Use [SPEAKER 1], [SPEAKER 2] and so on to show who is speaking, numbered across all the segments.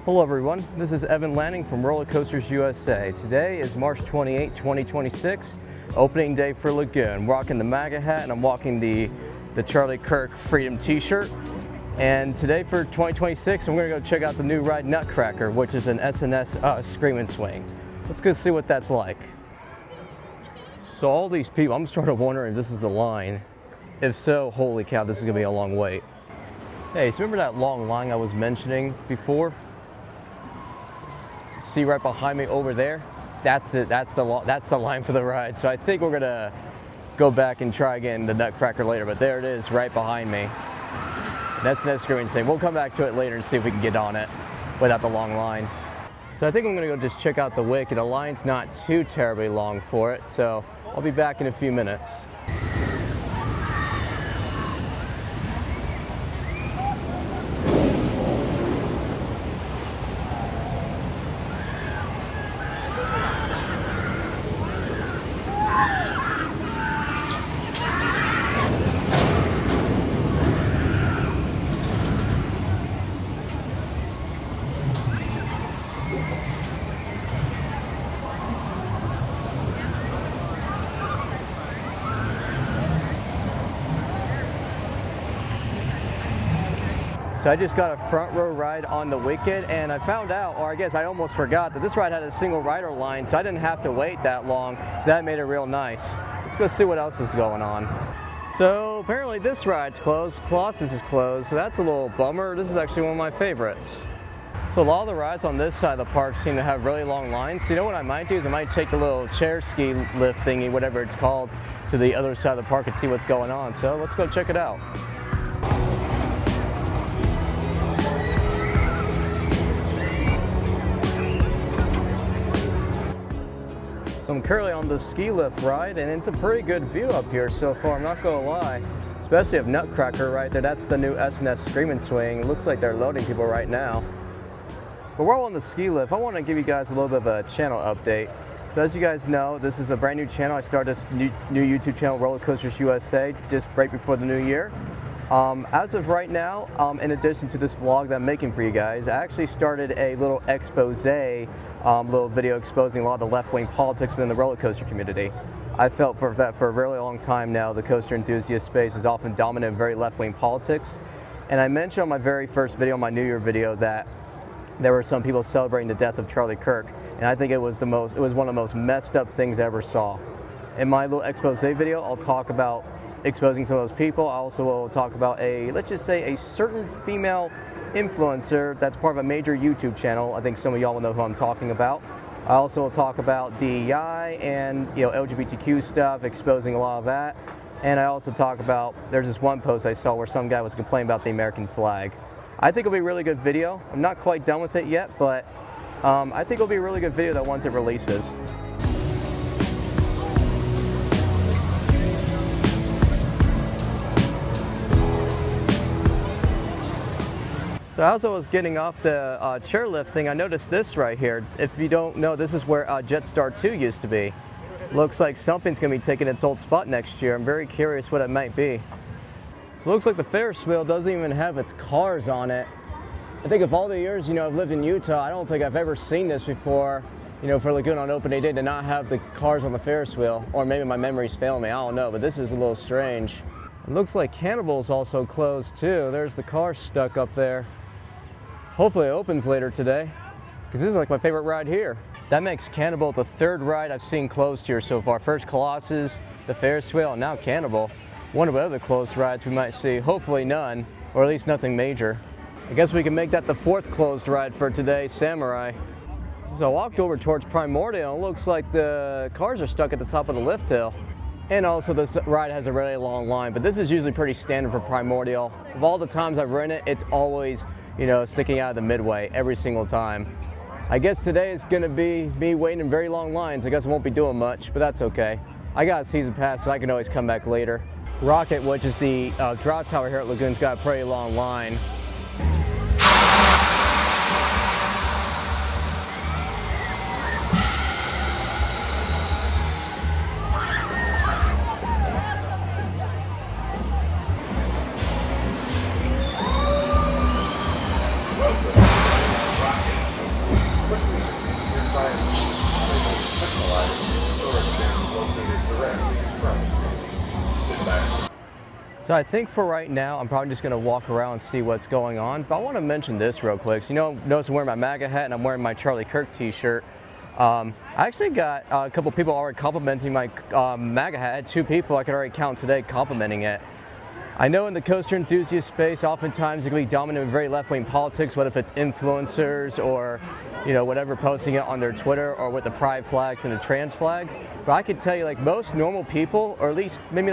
[SPEAKER 1] Hello everyone, this is Evan Lanning from Roller Coasters USA. Today is March 28, 2026, opening day for Lagoon. I'm rocking the MAGA hat and I'm walking the Charlie Kirk Freedom t-shirt. And today for 2026, I'm gonna go check out the new ride Nutcracker, which is an SNS Scream and Swing. Let's go see what that's like. So all these people, I'm starting to wonder if this is the line. If so, holy cow, this is gonna be a long wait. Hey, so remember that long line I was mentioning before? See right behind me over there? That's it. That's the line for the ride. So I think we're gonna go back and try again the Nutcracker later. But there it is, right behind me. That's the screen thing. We'll come back to it later and see if we can get on it without the long line. So I think I'm gonna go just check out the wicket. The line's not too terribly long for it, so I'll be back in a few minutes. So I just got a front row ride on the wicket, and I found out, or I guess I almost forgot, that this ride had a single rider line, so I didn't have to wait that long, so that made it real nice. Let's go see what else is going on. So apparently this ride's closed, Colossus is closed, so that's a little bummer. This is actually one of my favorites. So a lot of the rides on this side of the park seem to have really long lines. So you know what I might do is I might take the little chair ski lift thingy, whatever it's called, to the other side of the park and see what's going on. So let's go check it out. So I'm currently on the ski lift ride, and it's a pretty good view up here so far, I'm not gonna lie. Especially of Nutcracker right there, that's the new SNS Scream and Swing. It looks like they're loading people right now. But while on the ski lift, I wanna give you guys a little bit of a channel update. So as you guys know, this is a brand new channel. I started this new YouTube channel, Roller Coasters USA, just right before the new year. As of right now, in addition to this vlog that I'm making for you guys, I actually started a little expose, little video exposing a lot of the left-wing politics within the roller coaster community. I felt that for a really long time now, the coaster enthusiast space is often dominant in very left-wing politics. And I mentioned on my very first video, my New Year video, that there were some people celebrating the death of Charlie Kirk, and I think it was one of the most messed up things I ever saw. In my little expose video, I'll talk about exposing some of those people. I also will talk about let's just say a certain female influencer that's part of a major YouTube channel. I think some of y'all will know who I'm talking about. I also will talk about DEI and LGBTQ stuff, exposing a lot of that. And I also talk about, there's this one post I saw where some guy was complaining about the American flag. I think it'll be a really good video. I'm not quite done with it yet, but I think it'll be a really good video that once it releases. So as I was getting off the chairlift thing, I noticed this right here. If you don't know, this is where Jetstar 2 used to be. Looks like something's going to be taking its old spot next year. I'm very curious what it might be. So it looks like the Ferris wheel doesn't even have its cars on it. I think of all the years I've lived in Utah, I don't think I've ever seen this before. For Lagoon on opening day to not have the cars on the Ferris wheel, or maybe my memory's failing me. I don't know, but this is a little strange. It looks like Cannibal's also closed too. There's the car stuck up there. Hopefully it opens later today, because this is like my favorite ride here. That makes Cannibal the third ride I've seen closed here so far. First Colossus, the Ferris wheel, and now Cannibal. Wonder what other closed rides we might see. Hopefully none, or at least nothing major. I guess we can make that the fourth closed ride for today, Samurai. So I walked over towards Primordial, and it looks like the cars are stuck at the top of the lift hill. And also this ride has a really long line, but this is usually pretty standard for Primordial. Of all the times I've ridden it, it's always sticking out of the midway every single time. I guess today is gonna be me waiting in very long lines. I guess I won't be doing much, but that's okay. I got a season pass, so I can always come back later. Rocket, which is the drop tower here at Lagoon's, got a pretty long line.
[SPEAKER 2] Rocket.
[SPEAKER 1] So I think for right now, I'm probably just going to walk around and see what's going on. But I want to mention this real quick. So, notice I'm wearing my MAGA hat and I'm wearing my Charlie Kirk t-shirt. I actually got a couple people already complimenting my MAGA hat. I had 2 people I could already count today complimenting it. I know in the coaster enthusiast space, oftentimes it can be dominant in very left-wing politics, what if it's influencers or, whatever, posting it on their Twitter or with the pride flags and the trans flags. But I can tell you, like, most normal people, or at least may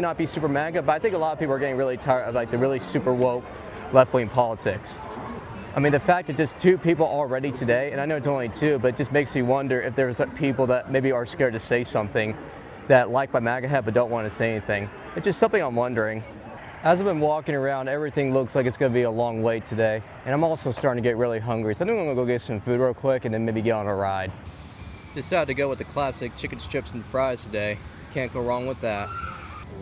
[SPEAKER 1] not be super MAGA, but I think a lot of people are getting really tired of like the really super woke left-wing politics. I mean, the fact that just 2 people already today, and I know it's only 2, but it just makes me wonder if there's people that maybe are scared to say something that like my MAGA hat but don't want to say anything. It's just something I'm wondering. As I've been walking around, everything looks like it's going to be a long wait today, and I'm also starting to get really hungry, so I think I'm going to go get some food real quick and then maybe get on a ride. Decided to go with the classic chicken strips and fries today. Can't go wrong with that.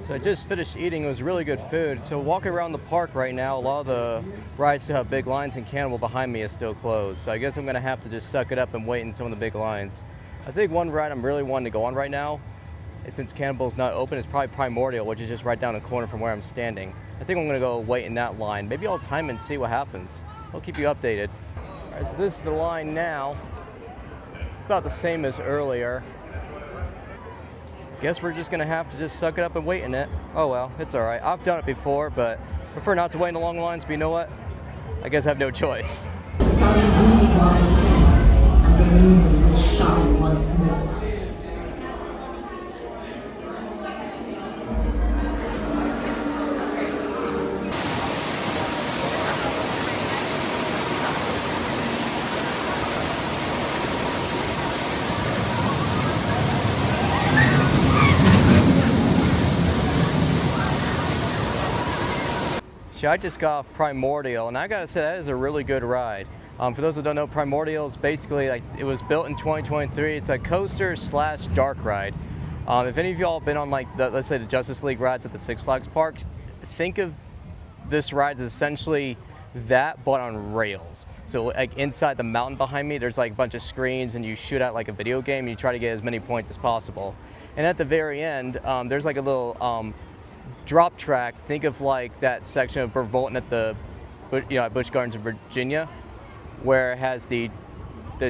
[SPEAKER 1] So I just finished eating. It was really good food. So walking around the park right now, a lot of the rides still have big lines, and Cannibal behind me is still closed. So I guess I'm going to have to just suck it up and wait in some of the big lines. I think one ride I'm really wanting to go on right now, since Cannibal's not open, is probably Primordial, which is just right down the corner from where I'm standing. I think I'm going to go wait in that line. Maybe I'll time and see what happens. I'll keep you updated. All right, so this is the line now. It's about the same as earlier. Guess we're just going to have to just suck it up and wait in it. Oh well, it's all right. I've done it before, but prefer not to wait in the long lines, but you know what? I guess I have no choice.
[SPEAKER 2] The sun will rise again, and the moon will shine once more.
[SPEAKER 1] I just got off Primordial, and I gotta say that is a really good ride. For those who don't know, Primordial is basically like, it was built in 2023. It's a coaster / dark ride. If any of y'all have been on like let's say the Justice League rides at the Six Flags parks, think of this ride as essentially that, but on rails. So like inside the mountain behind me, there's like a bunch of screens, and you shoot out like a video game, and you try to get as many points as possible. And at the very end, there's like a little drop track. Think of like that section of Burbolton at the at Busch Gardens in Virginia, where it has the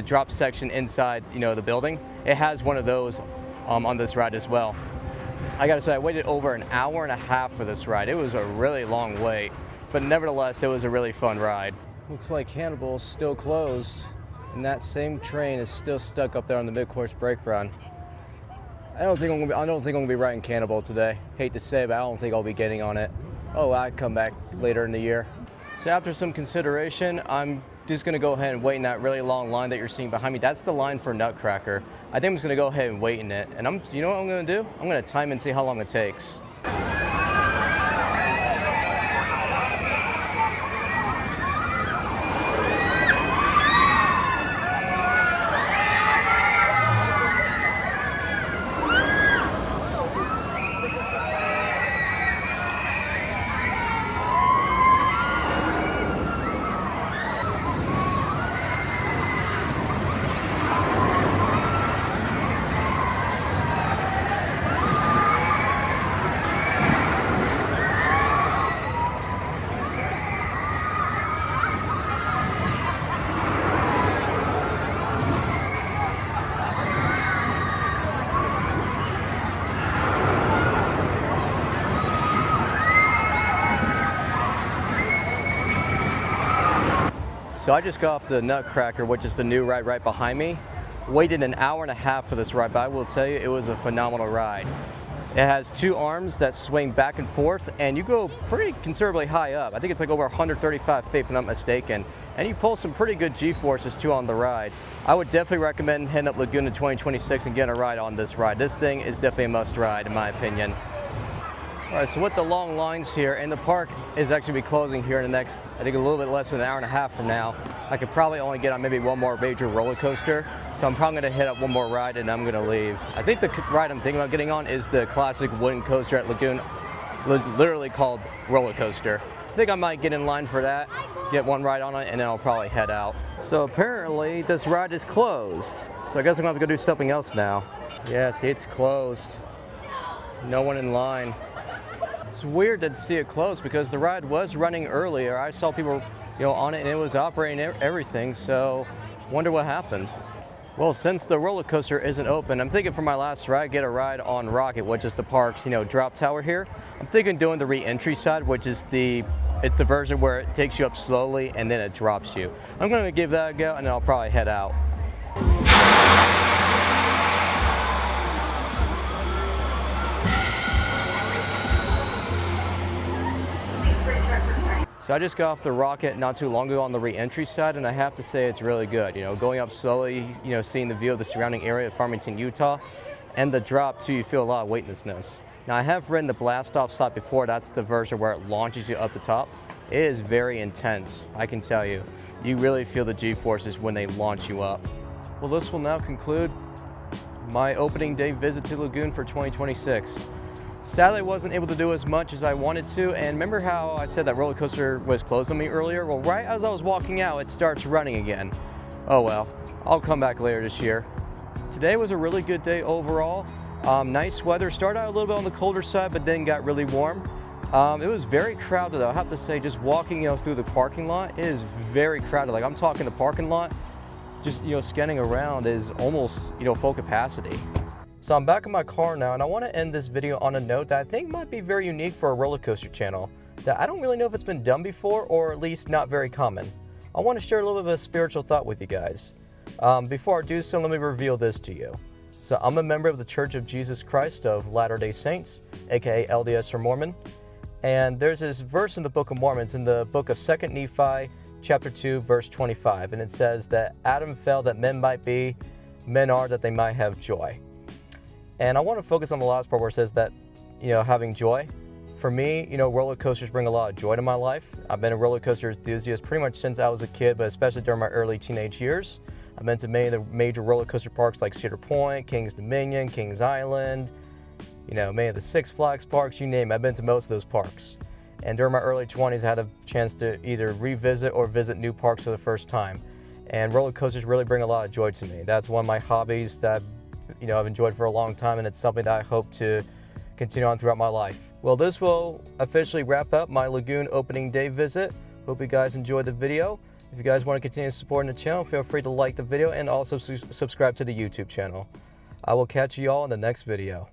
[SPEAKER 1] drop section inside the building. It has one of those on this ride as well. I gotta say, I waited over an hour and a half for this ride. It was a really long wait, but nevertheless it was a really fun ride. Looks like Cannibal's still closed, and that same train is still stuck up there on the mid-course brake run. I don't think I'm gonna be riding Cannibal today. Hate to say, but I don't think I'll be getting on it. Oh, I come back later in the year. So after some consideration, I'm just gonna go ahead and wait in that really long line that you're seeing behind me. That's the line for Nutcracker. I think I'm just gonna go ahead and wait in it. And you know what I'm gonna do? I'm gonna time and see how long it takes. So I just got off the Nutcracker, which is the new ride right behind me. Waited an hour and a half for this ride, but I will tell you, it was a phenomenal ride. It has 2 arms that swing back and forth, and you go pretty considerably high up. I think it's like over 135 feet, if I'm not mistaken. And you pull some pretty good G-forces too on the ride. I would definitely recommend heading up Lagoon in 2026 and getting a ride on this ride. This thing is definitely a must ride in my opinion. All right, so with the long lines here, and the park is actually be closing here in the next, I think a little bit less than an hour and a half from now. I could probably only get on maybe one more major roller coaster. So I'm probably gonna hit up one more ride and I'm gonna leave. I think the ride I'm thinking about getting on is the classic wooden coaster at Lagoon, literally called Roller Coaster. think I might get in line for that, get one ride on it, and then I'll probably head out. So apparently this ride is closed. So I guess I'm gonna have to go do something else now. Yeah, see, it's closed. No one in line. It's weird to see it closed because the ride was running earlier. I saw people, on it and it was operating everything. So wonder what happened. Well, since the roller coaster isn't open, I'm thinking for my last ride, get a ride on Rocket, which is the park's, drop tower here. I'm thinking doing the re-entry side, which is it's the version where it takes you up slowly and then it drops you. I'm gonna give that a go and then I'll probably head out. So I just got off the Rocket not too long ago on the re-entry side, and I have to say it's really good. Going up slowly, seeing the view of the surrounding area of Farmington, Utah, and the drop too, you feel a lot of weightlessness. Now I have ridden the blast off side before. That's the version where it launches you up the top. It is very intense, I can tell you. You really feel the G-forces when they launch you up. Well, this will now conclude my opening day visit to Lagoon for 2026. Sadly, I wasn't able to do as much as I wanted to, and remember how I said that roller coaster was closed on me earlier? Well, right as I was walking out, it starts running again. Oh well, I'll come back later this year. Today was a really good day overall. Nice weather, started out a little bit on the colder side, but then got really warm. It was very crowded though, I have to say, just walking through the parking lot, it is very crowded. Like I'm talking the parking lot, just scanning around is almost full capacity. So I'm back in my car now, and I want to end this video on a note that I think might be very unique for a roller coaster channel, that I don't really know if it's been done before, or at least not very common. I want to share a little bit of a spiritual thought with you guys. Before I do so, let me reveal this to you. So I'm a member of the Church of Jesus Christ of Latter-day Saints, aka LDS or Mormon, and there's this verse in the Book of Mormon. It's in the book of 2 Nephi, chapter 2, verse 25, and it says that Adam fell that men might be, men are that they might have joy. And I want to focus on the last part where it says that, having joy. For me, roller coasters bring a lot of joy to my life. I've been a roller coaster enthusiast pretty much since I was a kid, but especially during my early teenage years. I've been to many of the major roller coaster parks like Cedar Point, Kings Dominion, Kings Island, many of the Six Flags parks, you name it. I've been to most of those parks. And during my early 20s, I had a chance to either revisit or visit new parks for the first time. And roller coasters really bring a lot of joy to me. That's one of my hobbies that I've enjoyed for a long time, and it's something that I hope to continue on throughout my life. Well, this will officially wrap up my Lagoon opening day visit. Hope you guys enjoyed the video. If you guys want to continue supporting the channel, feel free to like the video and also subscribe to the YouTube channel. I will catch you all in the next video.